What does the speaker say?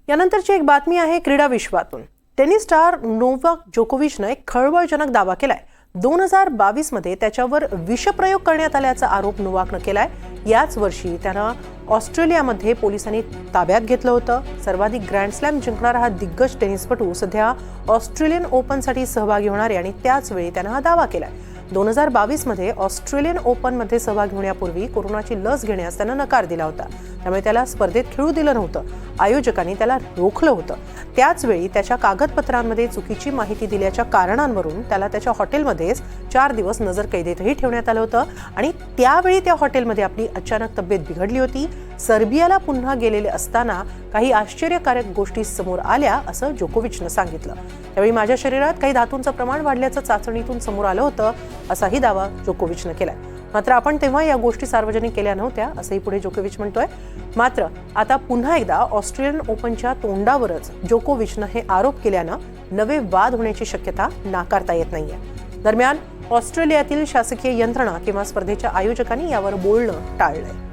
यानंतरची एक बातमी आहे क्रीडा विश्वातून। टेनिस स्टार नोवाक जोकोविचने एक खळबळजनक दावा केलाय। 2022 मध्ये त्याच्यावर विषप्रयोग करण्यात आल्याचा आरोप नोवाकने केलाय। याच वर्षी त्यानं ऑस्ट्रेलियामध्ये पोलिसांनी ताब्यात घेतलं होतं। सर्वाधिक ग्रँड स्लॅम जिंकणारा हा दिग्गज टेनिसपटू सध्या ऑस्ट्रेलियन ओपनसाठी सहभागी होणार आहे आणि त्याच वेळी त्यानं हा दावा केलाय। 2022 मध्ये ऑस्ट्रेलियन ओपन मध्ये सहभागी होण्यापूर्वी कोरोनाची लस घेण्यास त्यानं नकार दिला होता, त्यामुळे त्याला स्पर्धेत खेळू दिलं नव्हतं। आयोजकांनी त्याला रोखलं होतं। त्याच वेळी त्याच्या कागदपत्रांमध्ये चुकीची माहिती दिल्याच्या कारणांवरून त्याला त्याच्या हॉटेलमध्येच 4 दिवस नजरकैदेतही ठेवण्यात आलं होतं आणि त्यावेळी त्या हॉटेलमध्ये आपली अचानक तब्येत बिघडली होती। सर्बियाला पुन्हा गेलेले असताना काही आश्चर्यकारक गोष्टी समोर आल्या असं जोकोविचनं सांगितलं। त्यावेळी माझ्या शरीरात काही धातूंचं प्रमाण वाढल्याचं चाचणीतून समोर आलं होतं, असाही दावा जोकोविचनं केलाय। मात्र आपण तेव्हा या गोष्टी सार्वजनिक केल्या नव्हत्या असंही पुढे जोकोविच म्हणतोय। मात्र आता पुन्हा एकदा ऑस्ट्रेलियन ओपनच्या तोंडावरच जोकोविचनं हे आरोप केल्यानं नवे वाद होण्याची शक्यता नाकारता येत नाहीये। दरम्यान ऑस्ट्रेलियातील शासकीय यंत्रणा किंवा स्पर्धेच्या आयोजकांनी यावर बोलणं टाळलंय।